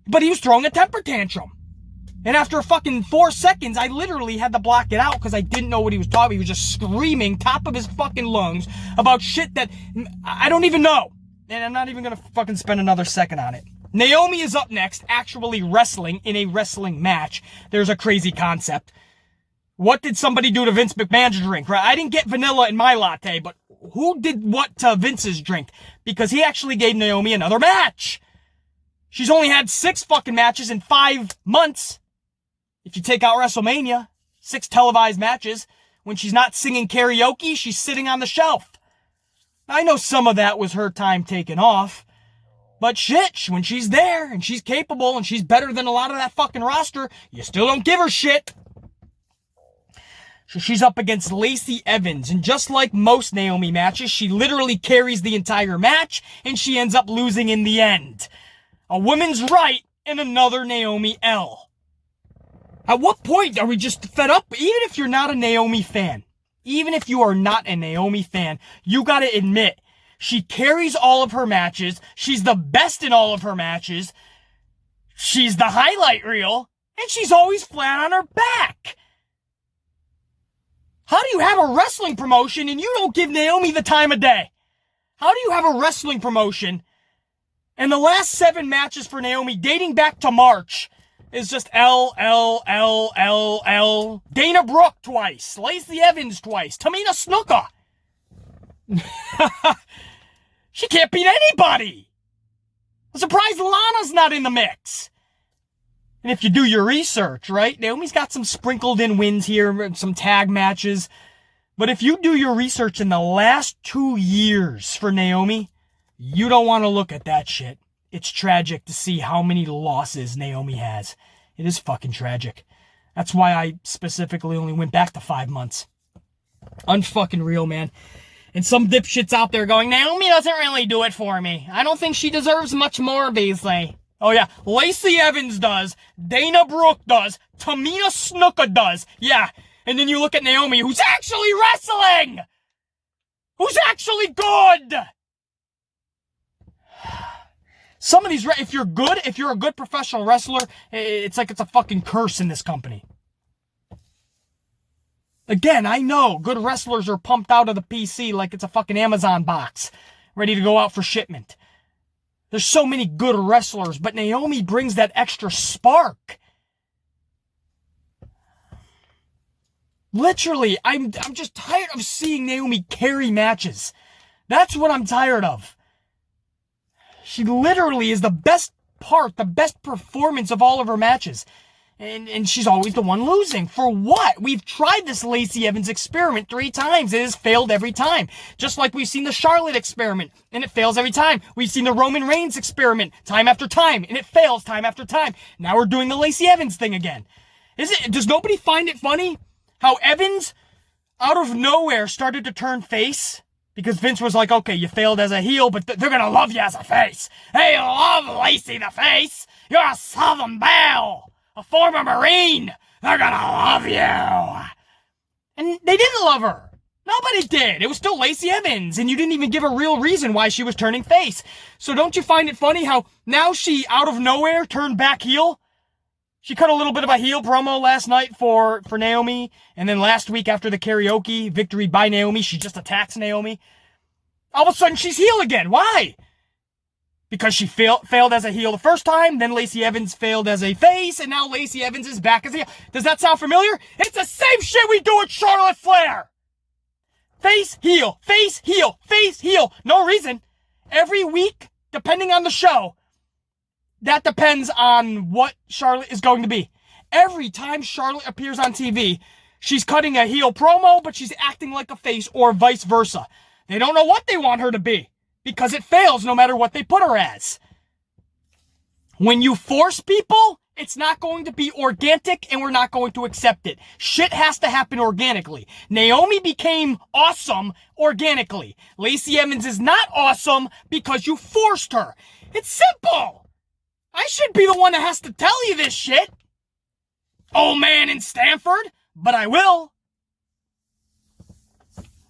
But he was throwing a temper tantrum. And after fucking 4 seconds, I literally had to block it out because I didn't know what he was talking about. He was just screaming top of his fucking lungs about shit that I don't even know. And I'm not even going to fucking spend another second on it. Naomi is up next, actually wrestling in a wrestling match. There's a crazy concept. What did somebody do to Vince McMahon's drink, right? I didn't get vanilla in my latte, but who did what to Vince's drink? Because he actually gave Naomi another match. She's only had 6 fucking matches in 5 months. If you take out WrestleMania, 6 televised matches. When she's not singing karaoke, she's sitting on the shelf. I know some of that was her time taken off. But shit, when she's there and she's capable and she's better than a lot of that fucking roster, you still don't give her shit. So she's up against Lacey Evans. And just like most Naomi matches, she literally carries the entire match and she ends up losing in the end. A woman's right and another Naomi L. At what point are we just fed up? Even if you're not a Naomi fan, even if you are not a Naomi fan, you gotta admit, she carries all of her matches. She's the best in all of her matches. She's the highlight reel, and she's always flat on her back. How do you have a wrestling promotion and you don't give Naomi the time of day? How do you have a wrestling promotion and the last 7 matches for Naomi dating back to March is just L. Dana Brooke twice. Lacey Evans twice. Tamina Snuka. She can't beat anybody. I'm surprised Lana's not in the mix. And if you do your research, right? Naomi's got some sprinkled in wins here, some tag matches. But if you do your research in the last 2 years for Naomi, you don't want to look at that shit. It's tragic to see how many losses Naomi has. It is fucking tragic. That's why I specifically only went back to 5 months. Unfucking real, man. And some dipshits out there going, Naomi doesn't really do it for me. I don't think she deserves much more, Beasley. Oh yeah, Lacey Evans does. Dana Brooke does. Tamina Snuka does. Yeah, and then you look at Naomi, who's actually wrestling! Who's actually good! Some of these, if you're a good professional wrestler, it's like it's a fucking curse in this company. Again, I know good wrestlers are pumped out of the PC like it's a fucking Amazon box, ready to go out for shipment. There's so many good wrestlers, but Naomi brings that extra spark. Literally, I'm just tired of seeing Naomi carry matches. That's what I'm tired of. She literally is the best part, the best performance of all of her matches. And she's always the one losing. For what? We've tried this Lacey Evans experiment 3 times. It has failed every time. Just like we've seen the Charlotte experiment, and it fails every time. We've seen the Roman Reigns experiment time after time, and it fails time after time. Now we're doing the Lacey Evans thing again. Does nobody find it funny how Evans, out of nowhere, started to turn face? Because Vince was like, okay, you failed as a heel, but they're gonna love you as a face. They love Lacey the face. You're a Southern Belle. A former Marine. They're gonna love you. And they didn't love her. Nobody did. It was still Lacey Evans, and you didn't even give a real reason why she was turning face. So don't you find it funny how now she, out of nowhere, turned back heel? She cut a little bit of a heel promo last night for Naomi, and then last week after the karaoke victory by Naomi, she just attacks Naomi. All of a sudden, she's heel again. Why? Because she failed as a heel the first time, then Lacey Evans failed as a face, and now Lacey Evans is back as a heel. Does that sound familiar? It's the same shit we do with Charlotte Flair! Face, heel, face, heel, face, heel. No reason. Every week, depending on the show, that depends on what Charlotte is going to be. Every time Charlotte appears on TV, she's cutting a heel promo, but she's acting like a face, or vice versa. They don't know what they want her to be, because it fails no matter what they put her as. When you force people, it's not going to be organic, and we're not going to accept it. Shit has to happen organically. Naomi became awesome organically. Lacey Evans is not awesome because you forced her. It's simple. I should be the one that has to tell you this shit, old man in Stanford, but I will.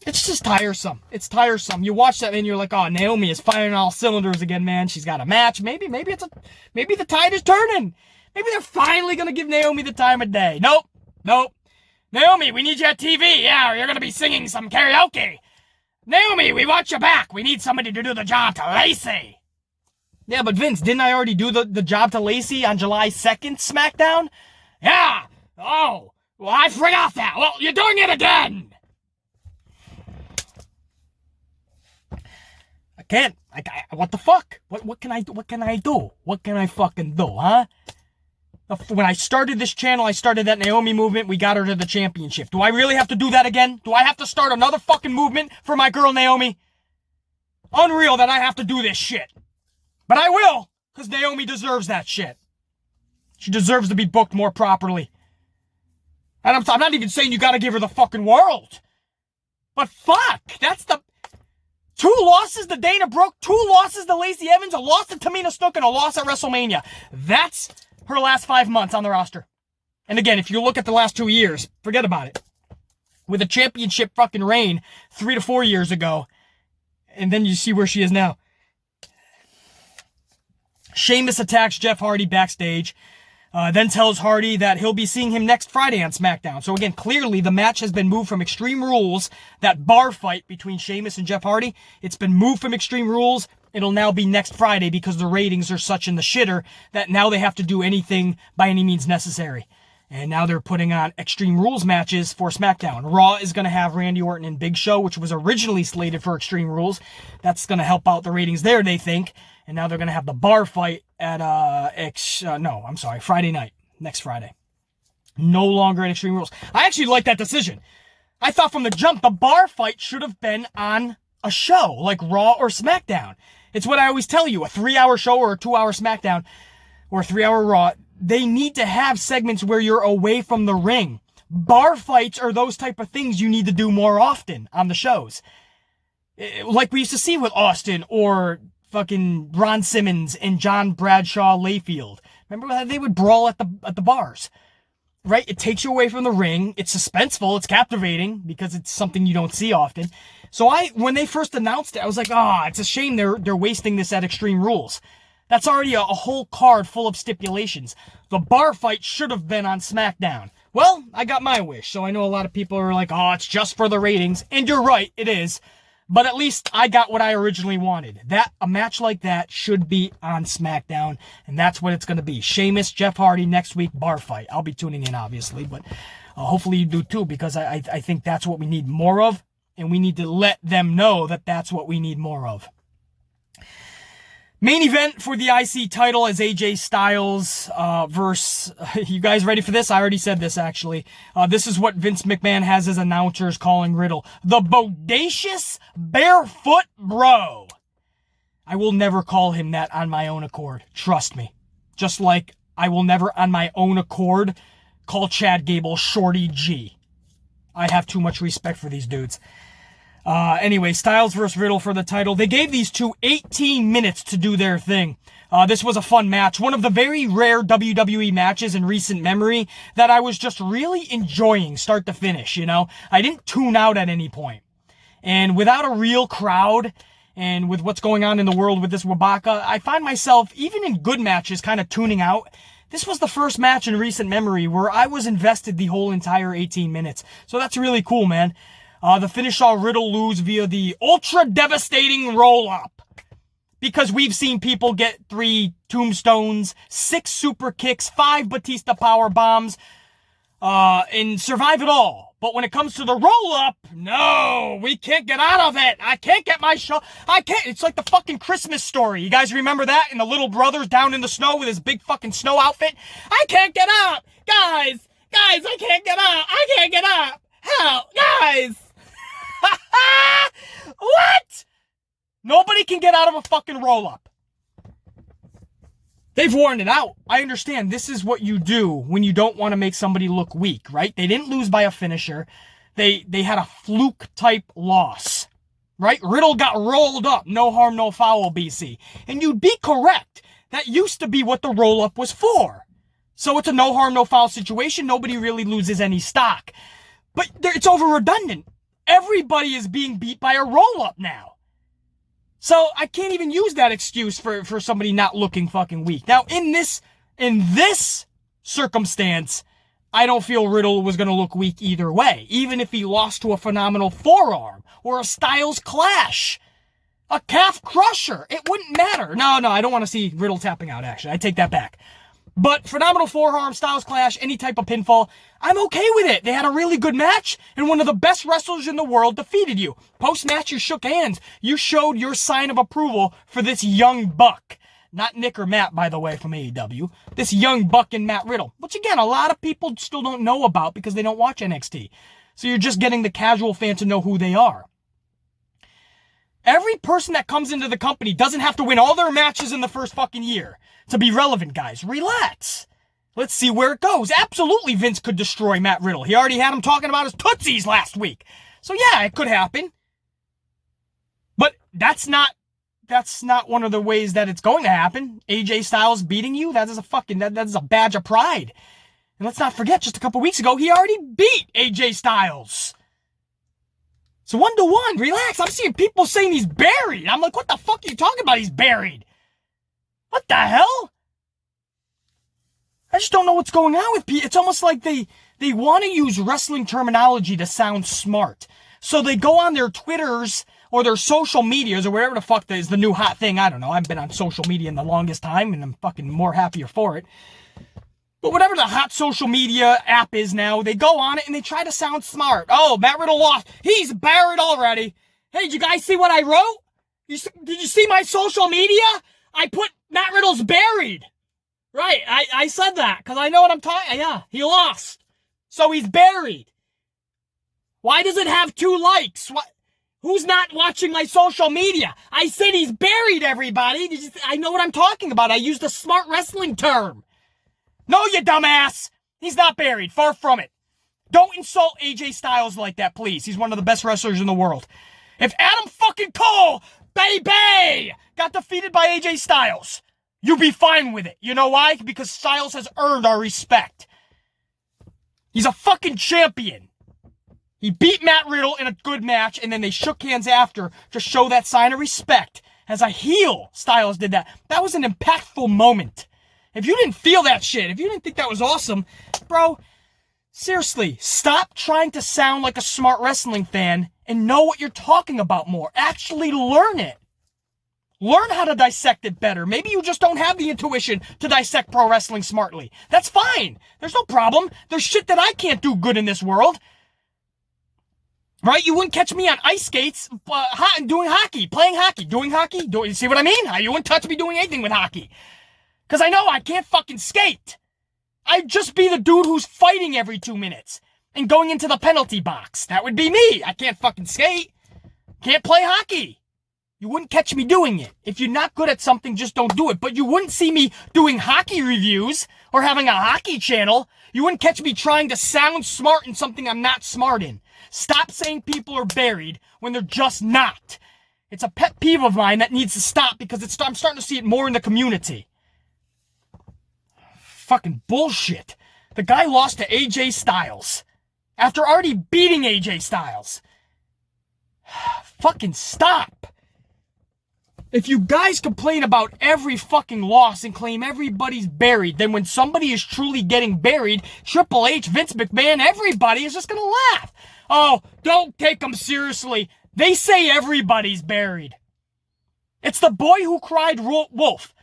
It's just tiresome. It's tiresome. You watch that and you're like, oh, Naomi is firing all cylinders again, man. She's got a match. Maybe the tide is turning. Maybe they're finally going to give Naomi the time of day. Nope. Naomi, we need you at TV. Yeah, you're going to be singing some karaoke. Naomi, we want you back. We need somebody to do the job to Lacey. Yeah, but Vince, didn't I already do the job to Lacey on July 2nd, Smackdown? Yeah. Oh, well, I forgot that. Well, you're doing it again. I can't. What the fuck? What can I do? What can I do? What can I fucking do, huh? When I started this channel, I started that Naomi movement. We got her to the championship. Do I really have to do that again? Do I have to start another fucking movement for my girl Naomi? Unreal that I have to do this shit. But I will, because Naomi deserves that shit. She deserves to be booked more properly. And I'm not even saying you gotta give her the fucking world. But fuck, that's the... 2 losses to Dana Brooke, 2 losses to Lacey Evans, a loss to Tamina Snuka, and a loss at WrestleMania. That's her last 5 months on the roster. And again, if you look at the last 2 years, forget about it. With a championship fucking reign 3 to 4 years ago, and then you see where she is now. Sheamus attacks Jeff Hardy backstage, then tells Hardy that he'll be seeing him next Friday on SmackDown. So again, clearly the match has been moved from Extreme Rules, that bar fight between Sheamus and Jeff Hardy. It's been moved from Extreme Rules. It'll now be next Friday because the ratings are such in the shitter that now they have to do anything by any means necessary. And now they're putting on Extreme Rules matches for SmackDown. Raw is going to have Randy Orton and Big Show, which was originally slated for Extreme Rules. That's going to help out the ratings there, they think. And now they're going to have the bar fight at, Friday night. Next Friday. No longer at Extreme Rules. I actually like that decision. I thought from the jump, the bar fight should have been on a show, like Raw or SmackDown. It's what I always tell you, a 3-hour show or a 2-hour SmackDown or a 3-hour Raw, they need to have segments where you're away from the ring. Bar fights are those type of things you need to do more often on the shows. Like we used to see with Austin or fucking Ron Simmons and John Bradshaw Layfield. Remember how they would brawl at the bars? Right? It takes you away from the ring. It's suspenseful. It's captivating because it's something you don't see often. So when they first announced it, I was like, it's a shame they're wasting this at Extreme Rules. That's already a whole card full of stipulations. The bar fight should have been on SmackDown. Well, I got my wish. So I know a lot of people are like, it's just for the ratings. And you're right, it is. But at least I got what I originally wanted. A match like that should be on SmackDown, and that's what it's going to be. Sheamus, Jeff Hardy next week, bar fight. I'll be tuning in, obviously, but hopefully you do too, because I think that's what we need more of, and we need to let them know that that's what we need more of. Main event for the IC title is AJ Styles versus... You guys ready for this? I already said this, actually. This is what Vince McMahon has his announcers calling Riddle. The Bodacious Barefoot Bro. I will never call him that on my own accord. Trust me. Just like I will never on my own accord call Chad Gable Shorty G. I have too much respect for these dudes. Anyway, Styles versus Riddle for the title. They gave these two 18 minutes to do their thing. This was a fun match. One of the very rare WWE matches in recent memory that I was just really enjoying start to finish, I didn't tune out at any point. And without a real crowd, and with what's going on in the world with this Wabaka, I find myself, even in good matches, kind of tuning out. This was the first match in recent memory where I was invested the whole entire 18 minutes. So that's really cool, man. The finish saw Riddle lose via the ultra-devastating roll-up. Because we've seen people get 3 tombstones, 6 super kicks, 5 Batista power bombs, and survive it all. But when it comes to the roll-up, no, we can't get out of it. I can't get my show. I can't. It's like the fucking Christmas Story. You guys remember that? And the little brother's down in the snow with his big fucking snow outfit. I can't get up. Guys, I can't get up. I can't get up. Help, guys. What? Nobody can get out of a fucking roll-up. They've worn it out. I understand this is what you do when you don't want to make somebody look weak, right? They didn't lose by a finisher. They had a fluke-type loss, right? Riddle got rolled up. No harm, no foul, BC. And you'd be correct. That used to be what the roll-up was for. So it's a no harm, no foul situation. Nobody really loses any stock. But it's over-redundant. Everybody is being beat by a roll-up now. So I can't even use that excuse for somebody not looking fucking weak. Now, in this circumstance, I don't feel Riddle was going to look weak either way. Even if he lost to a phenomenal forearm or a Styles Clash, a calf crusher, it wouldn't matter. No, I don't want to see Riddle tapping out, actually. I take that back. But phenomenal forearm, Styles Clash, any type of pinfall, I'm okay with it. They had a really good match, and one of the best wrestlers in the world defeated you. Post-match, you shook hands. You showed your sign of approval for this young buck. Not Nick or Matt, by the way, from AEW. This young buck in Matt Riddle. Which, again, a lot of people still don't know about because they don't watch NXT. So you're just getting the casual fan to know who they are. Every person that comes into the company doesn't have to win all their matches in the first fucking year to be relevant, guys. Relax. Let's see where it goes. Absolutely, Vince could destroy Matt Riddle. He already had him talking about his Tootsies last week. So yeah, it could happen. But that's not one of the ways that it's going to happen. AJ Styles beating you, that is a badge of pride. And let's not forget, just a couple weeks ago, he already beat AJ Styles. So 1-1, relax. I'm seeing people saying he's buried. I'm like, what the fuck are you talking about? He's buried. What the hell? I just don't know what's going on with people. It's almost like they want to use wrestling terminology to sound smart. So they go on their Twitters or their social medias or wherever the fuck is the new hot thing. I don't know. I've been on social media in the longest time and I'm fucking more happier for it. But whatever the hot social media app is now, they go on it and they try to sound smart. Oh, Matt Riddle lost. He's buried already. Hey, did you guys see what I wrote? Did you see my social media? I put Matt Riddle's buried. Right, I said that because I know what I'm talking. Yeah, he lost. So he's buried. Why does it have 2 likes? What? Who's not watching my social media? I said he's buried, everybody. I know what I'm talking about. I used a smart wrestling term. No, you dumbass. He's not buried. Far from it. Don't insult AJ Styles like that, please. He's one of the best wrestlers in the world. If Adam fucking Cole, baby, got defeated by AJ Styles, you'd be fine with it. You know why? Because Styles has earned our respect. He's a fucking champion. He beat Matt Riddle in a good match, and then they shook hands after to show that sign of respect. As a heel, Styles did that. That was an impactful moment. If you didn't feel that shit, if you didn't think that was awesome, bro, seriously, stop trying to sound like a smart wrestling fan and know what you're talking about more. Actually learn it. Learn how to dissect it better. Maybe you just don't have the intuition to dissect pro wrestling smartly. That's fine. There's no problem. There's shit that I can't do good in this world. Right? You wouldn't catch me on ice skates doing hockey, playing hockey, doing hockey. You see what I mean? You wouldn't touch me doing anything with hockey. Because I know I can't fucking skate. I'd just be the dude who's fighting every 2 minutes and going into the penalty box. That would be me. I can't fucking skate. Can't play hockey. You wouldn't catch me doing it. If you're not good at something, just don't do it. But you wouldn't see me doing hockey reviews or having a hockey channel. You wouldn't catch me trying to sound smart in something I'm not smart in. Stop saying people are buried when they're just not. It's a pet peeve of mine that needs to stop because I'm starting to see it more in the community. Fucking bullshit. The guy lost to AJ Styles after already beating AJ Styles. Fucking stop. If you guys complain about every fucking loss and claim everybody's buried, then when somebody is truly getting buried, Triple H, Vince McMahon, everybody is just gonna laugh. Oh, don't take them seriously. They say everybody's buried. It's the boy who cried wolf.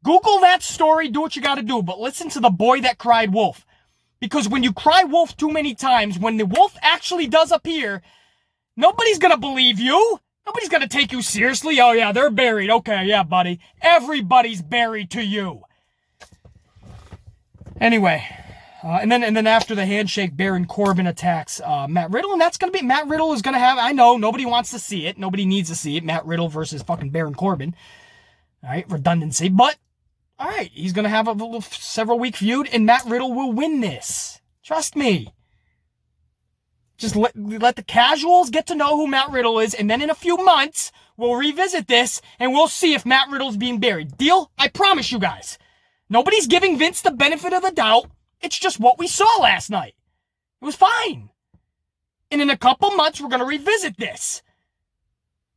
Google that story, do what you gotta do, but listen to the boy that cried wolf. Because when you cry wolf too many times, when the wolf actually does appear, nobody's gonna believe you. Nobody's gonna take you seriously. Oh yeah, they're buried. Okay, yeah, buddy. Everybody's buried to you. Anyway, and then after the handshake, Baron Corbin attacks Matt Riddle, and that's gonna be Matt Riddle is gonna have. I know nobody wants to see it. Nobody needs to see it. Matt Riddle versus fucking Baron Corbin. All right, redundancy, but all right, he's gonna have a several week feud, and Matt Riddle will win this. Trust me. Just let the casuals get to know who Matt Riddle is, and then in a few months, we'll revisit this, and we'll see if Matt Riddle's being buried. Deal? I promise you guys. Nobody's giving Vince the benefit of the doubt. It's just what we saw last night. It was fine. And in a couple months, we're going to revisit this.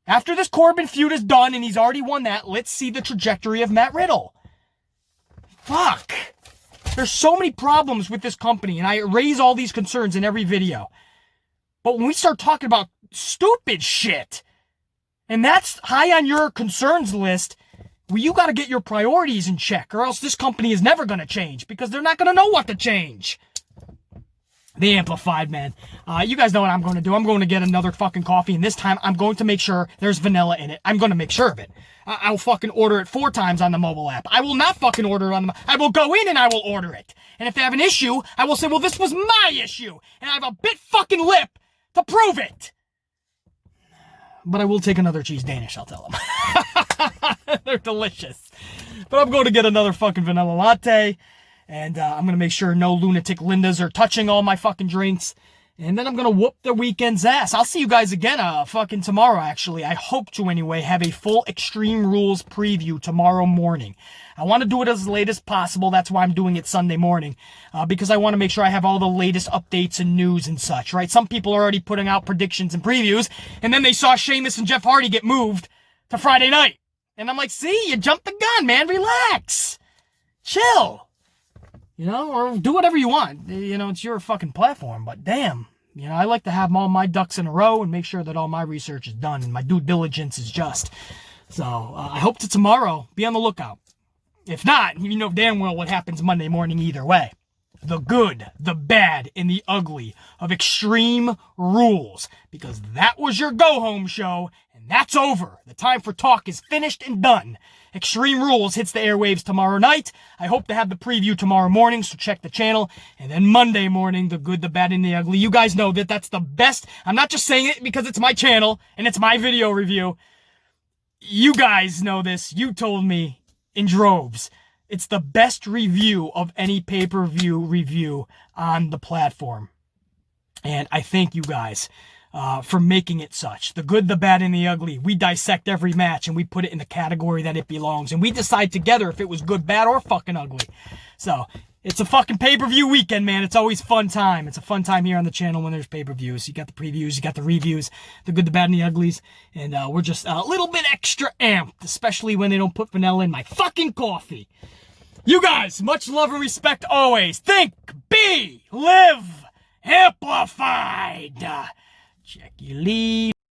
After this Corbin feud is done, and he's already won that, let's see the trajectory of Matt Riddle. Fuck. There's so many problems with this company, and I raise all these concerns in every video. But when we start talking about stupid shit, and that's high on your concerns list, well, you got to get your priorities in check, or else this company is never going to change, because they're not going to know what to change. The Amplified, man. You guys know what I'm going to do. I'm going to get another fucking coffee, and this time I'm going to make sure there's vanilla in it. I'm going to make sure of it. I'll fucking order it 4 times on the mobile app. I will not fucking order it on the... I will go in and I will order it. And if they have an issue, I will say, well, this was my issue, and I have a bit fucking lip to prove it. But I will take another cheese Danish, I'll tell them. They're delicious. But I'm going to get another fucking vanilla latte. And I'm going to make sure no lunatic Lindas are touching all my fucking drinks. And then I'm going to whoop the weekend's ass. I'll see you guys again fucking tomorrow, actually. I hope to, anyway, have a full Extreme Rules preview tomorrow morning. I want to do it as late as possible. That's why I'm doing it Sunday morning. Because I want to make sure I have all the latest updates and news and such, right? Some people are already putting out predictions and previews. And then they saw Sheamus and Jeff Hardy get moved to Friday night. And I'm like, see, you jumped the gun, man. Relax. Chill. You know, or do whatever you want. You know, it's your fucking platform, but damn. You know, I like to have all my ducks in a row and make sure that all my research is done and my due diligence is just. So, I hope to tomorrow. Be on the lookout. If not, you know damn well what happens Monday morning either way. The good, the bad, and the ugly of Extreme Rules. Because that was your go-home show, And that's over. The time for talk is finished and done. Extreme Rules hits the airwaves tomorrow night. I hope to have the preview tomorrow morning, so check the channel. And then Monday morning, the good, the bad, and the ugly. You guys know that that's the best. I'm not just saying it because it's my channel and it's my video review. You guys know this. You told me in droves. It's the best review of any pay-per-view review on the platform. And I thank you guys for making it such. The good, the bad, and the ugly. We dissect every match and we put it in the category that it belongs. And we decide together if it was good, bad, or fucking ugly. So, it's a fucking pay-per-view weekend, man. It's always fun time. It's a fun time here on the channel when there's pay-per-views. You got the previews, you got the reviews, the good, the bad, and the uglies. And we're just a little bit extra amped, especially when they don't put vanilla in my fucking coffee. You guys, much love and respect always. Think, be, live, amplified. Check your leave.